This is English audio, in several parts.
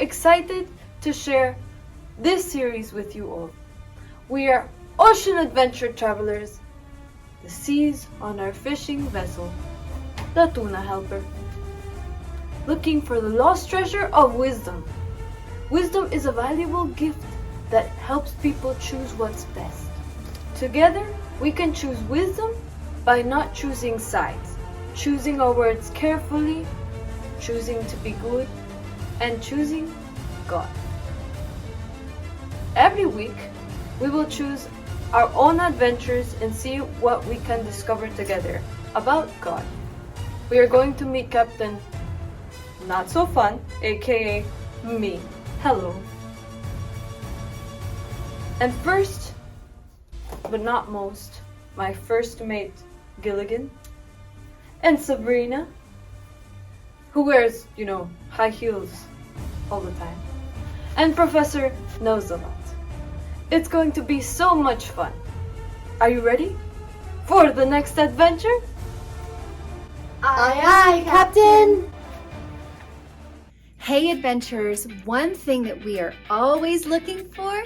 excited to share this series with you all. We are ocean adventure travelers, the seas on our fishing vessel, the Tuna Helper, looking for the lost treasure of wisdom. Wisdom is a valuable gift that helps people choose what's best. Together, we can choose wisdom by not choosing sides, choosing our words carefully, choosing to be good, and choosing God. Every week, we will choose our own adventures and see what we can discover together about God. We are going to meet Captain Not So Fun, aka me. Hello. And first, but not most, my first mate, Gilligan, and Sabrina, who wears, high heels all the time, and Professor knows a lot. It's going to be so much fun. Are you ready for the next adventure? Aye, aye, Captain! Hey, adventurers, one thing that we are always looking for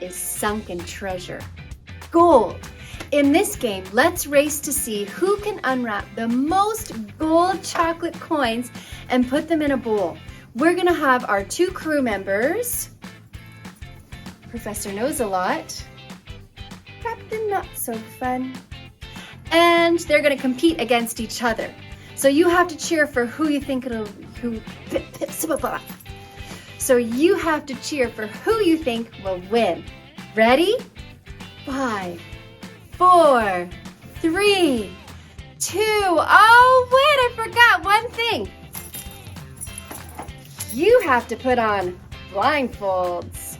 is sunken treasure. Gold. In this game, let's race to see who can unwrap the most gold chocolate coins and put them in a bowl. We're gonna have our two crew members, Professor Knows a Lot, Captain Not So Fun, and they're gonna compete against each other. So you have to cheer for who you think will win. Ready? 5, 4, 3, 2. Oh, wait, I forgot one thing. You have to put on blindfolds.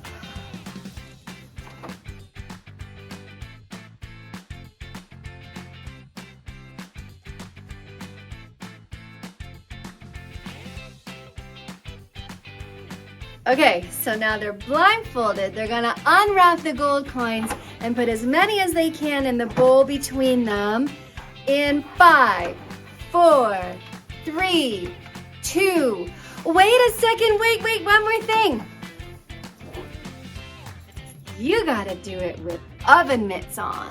Okay, so now they're blindfolded. They're gonna unwrap the gold coins and put as many as they can in the bowl between them in 5, 4, 3, 2. Wait a second, wait, one more thing. You gotta do it with oven mitts on.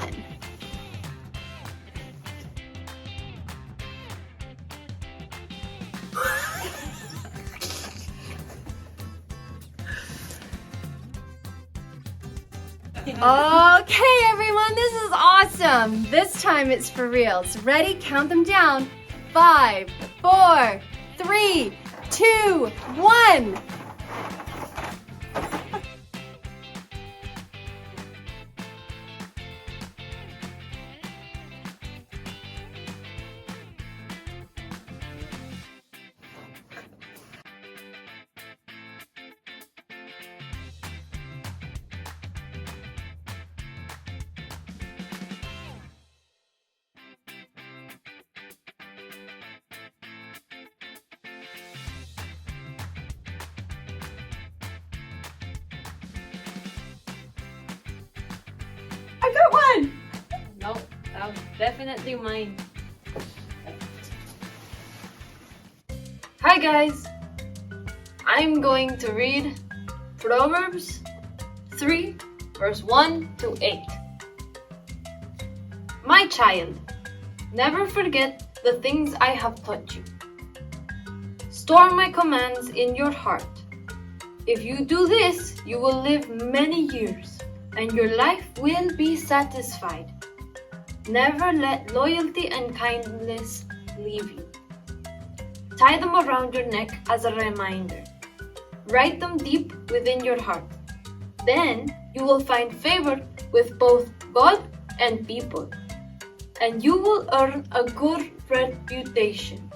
Okay, everyone, this is awesome. This time it's for real. So ready? Count them down. 5, 4, 3, 2, 1. I got one! No, that was definitely mine. Hi guys! I'm going to read Proverbs 3, verse 1 to 8. My child, never forget the things I have taught you. Store my commands in your heart. If you do this, you will live many years, and your life will be satisfied. Never let loyalty and kindness leave you. Tie them around your neck as a reminder. Write them deep within your heart. Then you will find favor with both God and people, and you will earn a good reputation.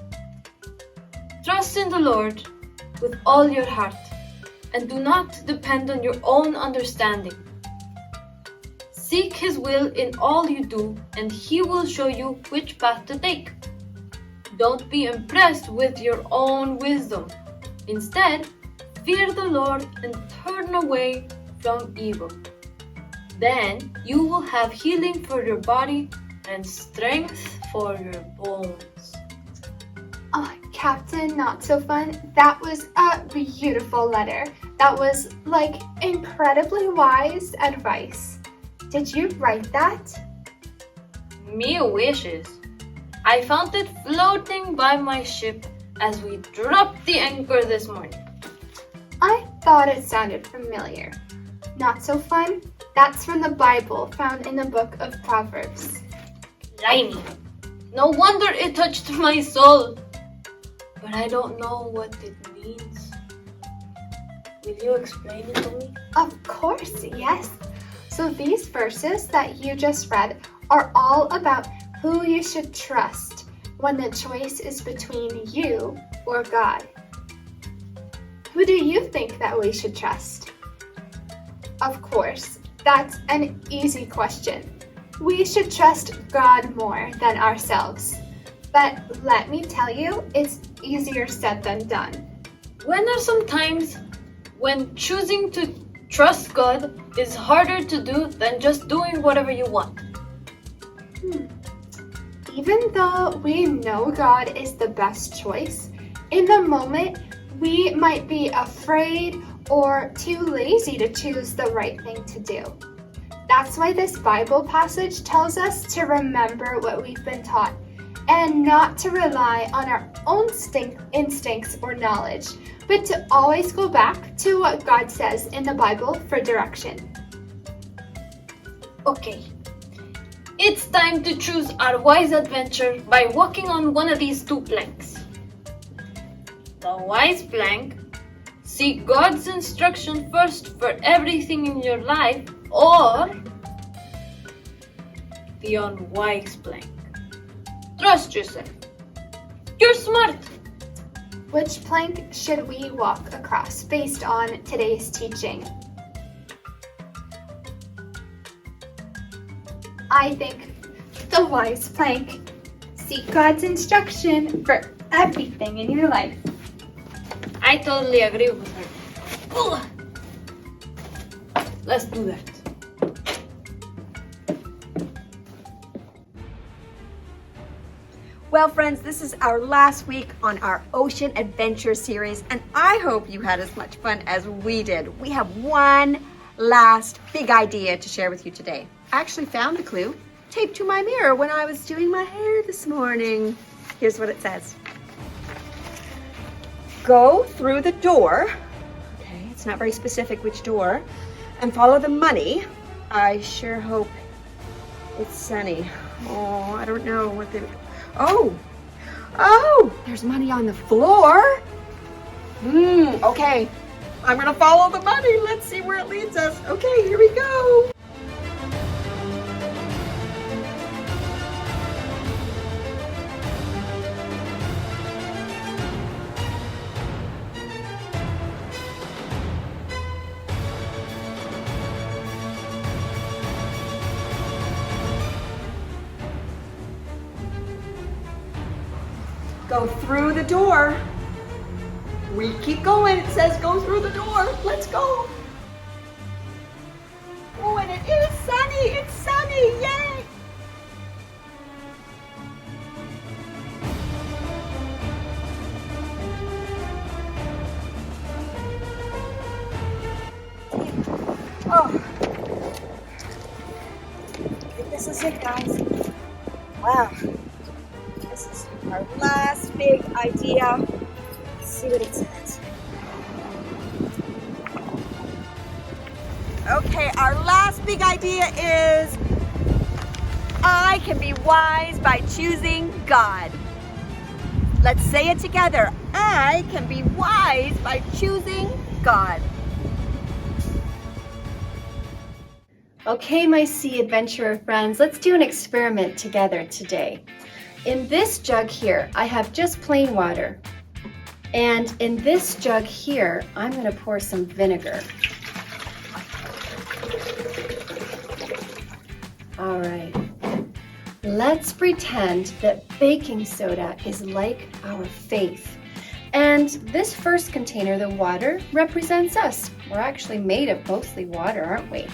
Trust in the Lord with all your heart, and do not depend on your own understanding. Seek His will in all you do, and He will show you which path to take. Don't be impressed with your own wisdom. Instead, fear the Lord and turn away from evil. Then you will have healing for your body and strength for your bones. Oh, Captain Not So Fun, that was a beautiful letter. That was like incredibly wise advice. Did you write that? Me wishes. I found it floating by my ship as we dropped the anchor this morning. I thought it sounded familiar. Not So Fun? That's from the Bible, found in the book of Proverbs. Limey. No wonder it touched my soul. But I don't know what it means. Will you explain it to me? Of course, yes. So these verses that you just read are all about who you should trust when the choice is between you or God. Who do you think that we should trust? Of course, that's an easy question. We should trust God more than ourselves. But let me tell you, it's easier said than done. When are some times when choosing to trust God is harder to do than just doing whatever you want? Even though we know God is the best choice, in the moment we might be afraid or too lazy to choose the right thing to do. That's why this Bible passage tells us to remember what we've been taught and not to rely on our own instincts or knowledge, but to always go back to what God says in the Bible for direction. Okay, it's time to choose our wise adventure by walking on one of these two planks. The wise plank, seek God's instruction first for everything in your life, or the unwise plank. Trust yourself. You're smart. Which plank should we walk across based on today's teaching? I think the wise plank. Seek God's instruction for everything in your life. I totally agree with her. Ooh. Let's do that. Well, friends, this is our last week on our Ocean Adventure series, and I hope you had as much fun as we did. We have one last big idea to share with you today. I actually found the clue taped to my mirror when I was doing my hair this morning. Here's what it says. Go through the door. Okay, it's not very specific which door. And follow the money. I sure hope it's sunny. Oh, I don't know what they... Oh, there's money on the floor. Okay. I'm gonna follow the money. Let's see where it leads us. Okay, here we go. Go through the door. We keep going. It says go through the door. Let's go. Oh, and it is sunny. It's sunny. Yay. Oh. I think this is it, guys. Wow. This is our last big idea. Let's see what it says. Okay, our last big idea is I can be wise by choosing God. Let's say it together. I can be wise by choosing God. Okay, my sea adventurer friends, let's do an experiment together today. In this jug here, I have just plain water. And in this jug here, I'm going to pour some vinegar. All right. Let's pretend that baking soda is like our faith. And this first container, the water, represents us. We're actually made of mostly water, aren't we?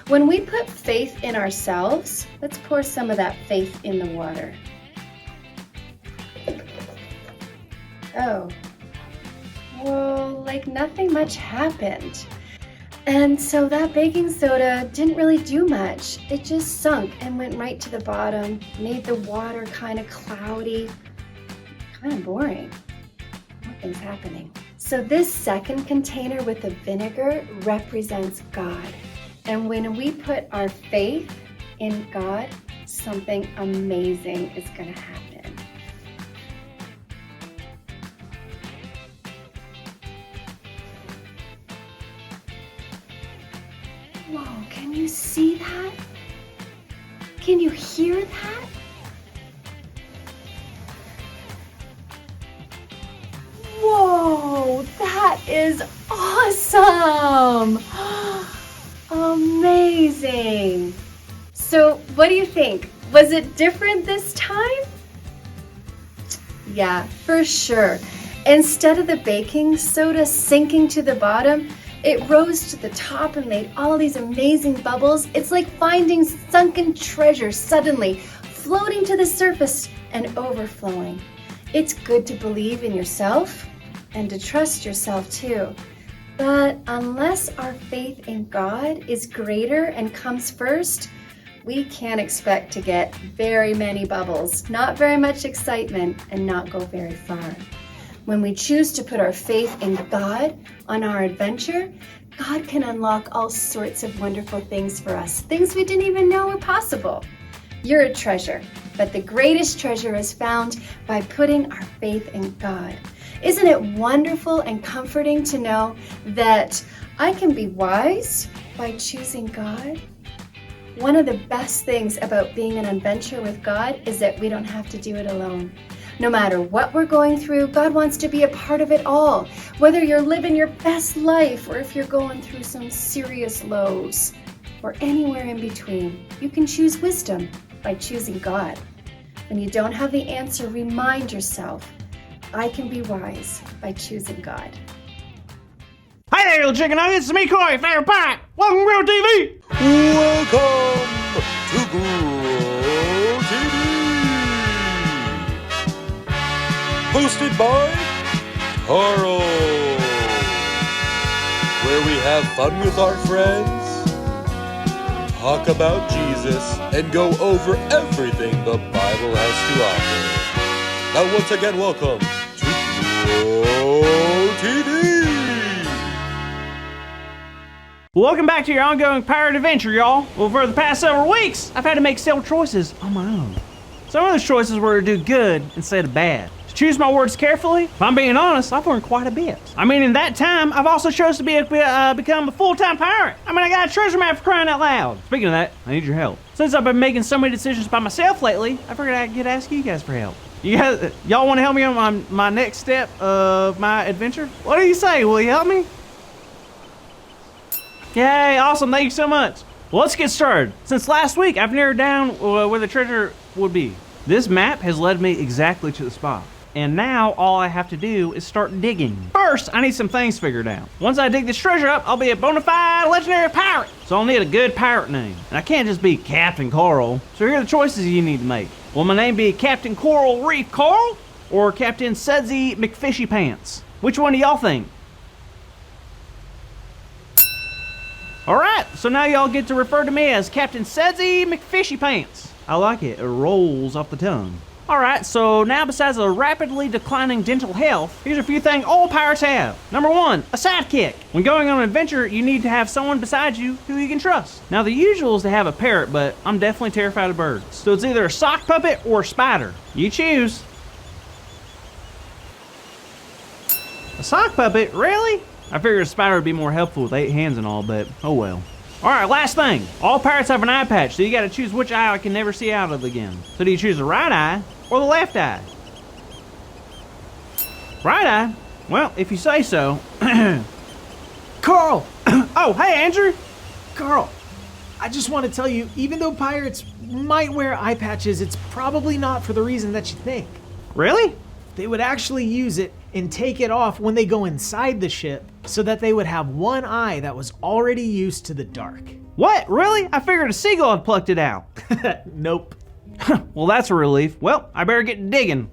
When we put faith in ourselves, let's pour some of that faith in the water. Oh. Well, like nothing much happened. And so that baking soda didn't really do much. It just sunk and went right to the bottom, made the water kind of cloudy, kind of boring. Nothing's happening. So this second container with the vinegar represents God. And when we put our faith in God, something amazing is going to happen. Whoa, can you see that? Can you hear that? Whoa, that is awesome! Amazing! So, what do you think? Was it different this time? Yeah, for sure. Instead of the baking soda sinking to the bottom, it rose to the top and made all these amazing bubbles. It's like finding sunken treasure suddenly, floating to the surface and overflowing. It's good to believe in yourself and to trust yourself too. But unless our faith in God is greater and comes first, we can't expect to get very many bubbles, not very much excitement, and not go very far. When we choose to put our faith in God on our adventure, God can unlock all sorts of wonderful things for us, things we didn't even know were possible. You're a treasure, but the greatest treasure is found by putting our faith in God. Isn't it wonderful and comforting to know that I can be wise by choosing God? One of the best things about being an adventure with God is that we don't have to do it alone. No matter what we're going through, God wants to be a part of it all. Whether you're living your best life or if you're going through some serious lows or anywhere in between, you can choose wisdom by choosing God. When you don't have the answer, remind yourself, I can be wise by choosing God. Hi there, little chicken nuggets. It's me, Corey, favorite pirate. Welcome to Grow TV. Welcome to Grow TV. Hosted by Carl, where we have fun with our friends, talk about Jesus, and go over everything the Bible has to offer. Now once again, welcome to Grow TV. Welcome back to your ongoing pirate adventure, y'all. Well, for the past several weeks, I've had to make several choices on my own. Some of those choices were to do good instead of bad. To choose my words carefully, if I'm being honest, I've learned quite a bit. I mean, in that time, I've also chosen to become a full-time pirate. I mean, I got a treasure map for crying out loud. Speaking of that, I need your help. Since I've been making so many decisions by myself lately, I figured I could ask you guys for help. Y'all want to help me on my next step of my adventure? What do you say? Will you help me? Yay, awesome, thank you so much. Well, let's get started. Since last week, I've narrowed down where the treasure would be. This map has led me exactly to the spot. And now all I have to do is start digging. First, I need some things figured out. Once I dig this treasure up, I'll be a bona fide legendary pirate. So I'll need a good pirate name. And I can't just be Captain Coral. So here are the choices you need to make. Will my name be Captain Coral Reef Coral or Captain Sudsy McFishy Pants? Which one do y'all think? Alright, so now y'all get to refer to me as Captain Sudsy McFishy Pants. I like it, it rolls off the tongue. Alright, so now besides a rapidly declining dental health, here's a few things all pirates have. Number 1, a sidekick. When going on an adventure, you need to have someone beside you who you can trust. Now the usual is to have a parrot, but I'm definitely terrified of birds. So it's either a sock puppet or a spider. You choose. A sock puppet? Really? I figured a spider would be more helpful with 8 hands and all, but oh well. Alright, last thing. All pirates have an eye patch, so you gotta choose which eye I can never see out of again. So do you choose the right eye or the left eye? Right eye? Well, if you say so. Carl! Oh, hey, Andrew! Carl, I just want to tell you, even though pirates might wear eye patches, it's probably not for the reason that you think. Really? They would actually use it and take it off when they go inside the ship so that they would have one eye that was already used to the dark. What? Really? I figured a seagull had plucked it out. Nope. Well, that's a relief. Well, I better get digging.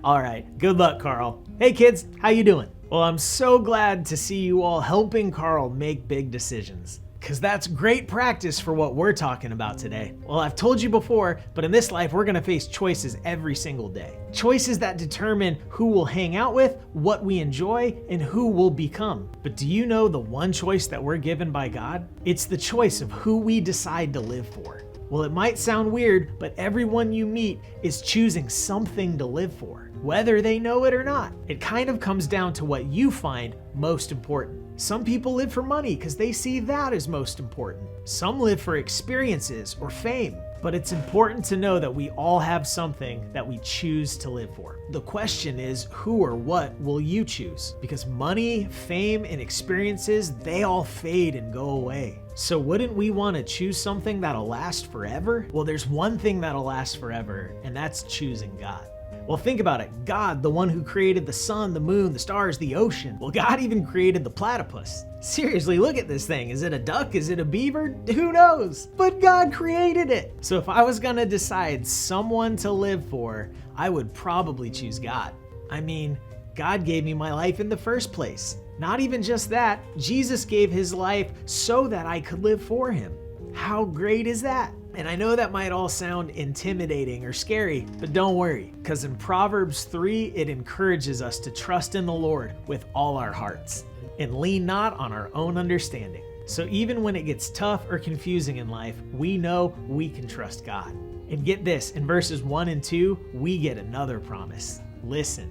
All right, good luck, Carl. Hey kids, how you doing? Well, I'm so glad to see you all helping Carl make big decisions, because that's great practice for what we're talking about today. Well, I've told you before, but in this life, we're gonna face choices every single day. Choices that determine who we'll hang out with, what we enjoy, and who we'll become. But do you know the one choice that we're given by God? It's the choice of who we decide to live for. Well, it might sound weird, but everyone you meet is choosing something to live for, whether they know it or not. It kind of comes down to what you find most important. Some people live for money because they see that as most important. Some live for experiences or fame. But it's important to know that we all have something that we choose to live for. The question is, who or what will you choose? Because money, fame, and experiences, they all fade and go away. So wouldn't we want to choose something that'll last forever? Well, there's one thing that'll last forever, and that's choosing God. Well, think about it. God, the one who created the sun, the moon, the stars, the ocean. Well, God even created the platypus. Seriously, look at this thing. Is it a duck? Is it a beaver? Who knows? But God created it. So if I was gonna decide someone to live for, I would probably choose God. I mean, God gave me my life in the first place. Not even just that, Jesus gave his life so that I could live for him. How great is that? And I know that might all sound intimidating or scary, but don't worry, because in Proverbs 3, it encourages us to trust in the Lord with all our hearts and lean not on our own understanding. So even when it gets tough or confusing in life, we know we can trust God. And get this, in verses 1 and 2, we get another promise. Listen,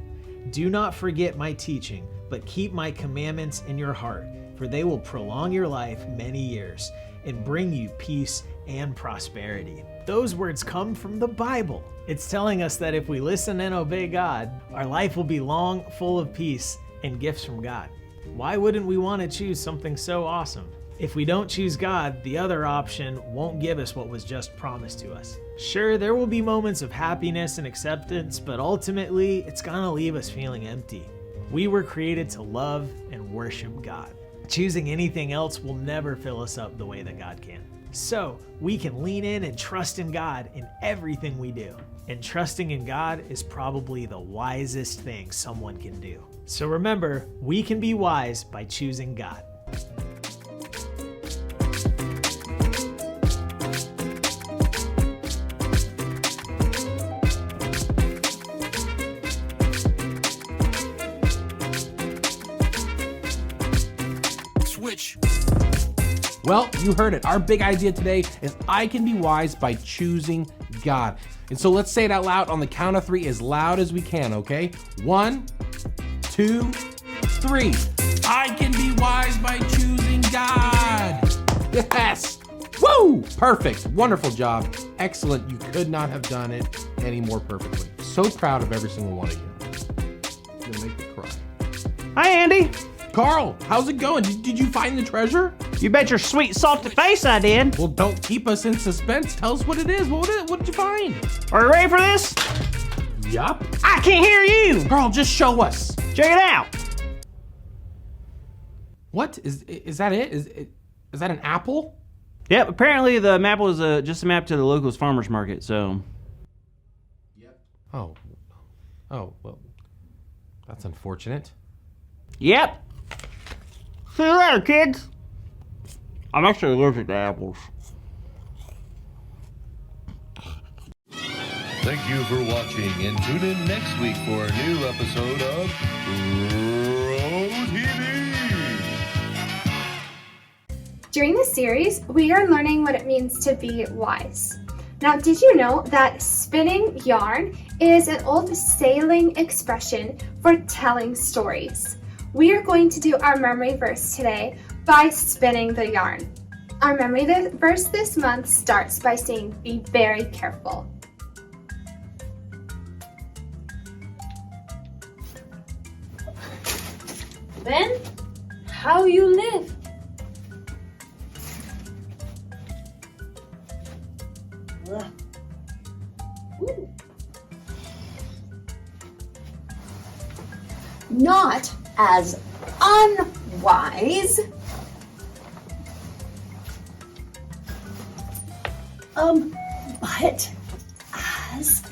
do not forget my teaching, but keep my commandments in your heart, for they will prolong your life many years and bring you peace and prosperity. Those words come from the Bible. It's telling us that if we listen and obey God, our life will be long, full of peace and gifts from God. Why wouldn't we want to choose something so awesome? If we don't choose God, the other option won't give us what was just promised to us. Sure, there will be moments of happiness and acceptance, but ultimately, it's gonna leave us feeling empty. We were created to love and worship God. Choosing anything else will never fill us up the way that God can. So we can lean in and trust in God in everything we do. And trusting in God is probably the wisest thing someone can do. So remember, we can be wise by choosing God. Switch. Well, you heard it. Our big idea today is I can be wise by choosing God. And so let's say it out loud on the count of 3 as loud as we can, okay? 1, 2, 3. I can be wise by choosing God. Yes. Woo! Perfect. Wonderful job. Excellent. You could not have done it any more perfectly. So proud of every single one of you. You'll make me cry. Hi, Andy. Carl, how's it going? Did you find the treasure? You bet your sweet salty face I did. Well, don't keep us in suspense. Tell us what it is. What did you find? Are you ready for this? Yup. I can't hear you. Carl, just show us. Check it out. What? Is that it? Is that an apple? Yep, apparently the map was just a map to the locals farmer's market, so. Oh, well, that's unfortunate. Yep. See you later, kids. I'm actually allergic to apples. Thank you for watching, and tune in next week for a new episode of Pro TV. During this series, we are learning what it means to be wise. Now, did you know that spinning yarn is an old sailing expression for telling stories? We are going to do our memory verse today by spinning the yarn. Our memory verse this month starts by saying, be very careful. Then, how you live. Ugh. Ooh. Not as unwise. But as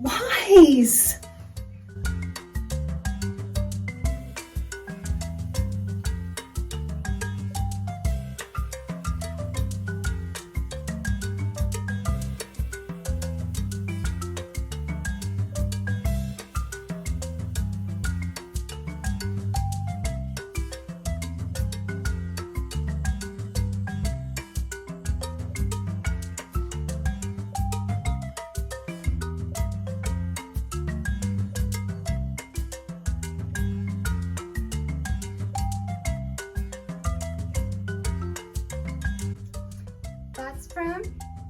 wise. That's from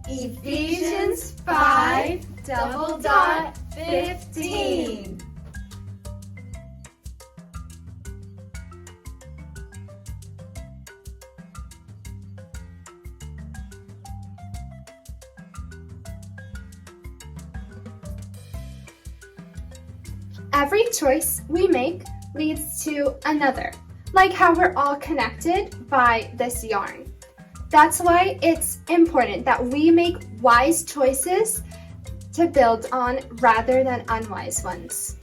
Ephesians 5:15. Every choice we make leads to another, like how we're all connected by this yarn. That's why it's important that we make wise choices to build on rather than unwise ones.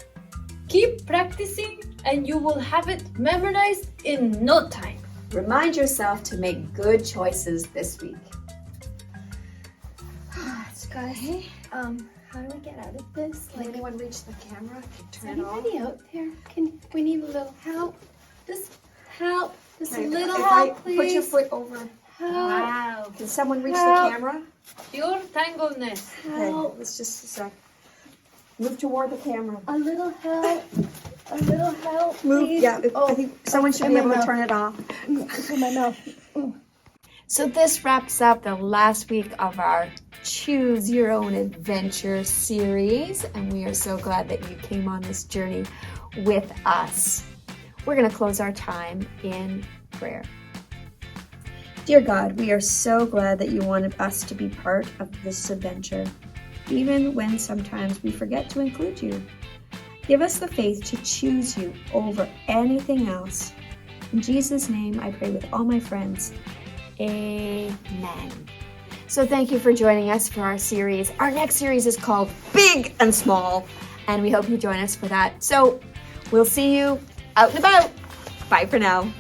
Keep practicing and you will have it memorized in no time. Remind yourself to make good choices this week. Guys, how do we get out of this? Can anyone reach the camera? Is anybody out there? We need a little help. Just help. Just a little help, please. Put your foot over. Help. Wow. Can someone reach Help. the camera? Pure tangleness. Okay, let's just a sec. Move toward the camera. A little help. A little help, Move. please. Yeah, I think someone should be able to turn it off. In my mouth. So this wraps up the last week of our Choose Your Own Adventure series, and we are so glad that you came on this journey with us. We're going to close our time in prayer. Dear God, we are so glad that you wanted us to be part of this adventure, even when sometimes we forget to include you. Give us the faith to choose you over anything else. In Jesus' name, I pray with all my friends. Amen. So thank you for joining us for our series. Our next series is called Big and Small, and we hope you join us for that. So we'll see you out and about. Bye for now.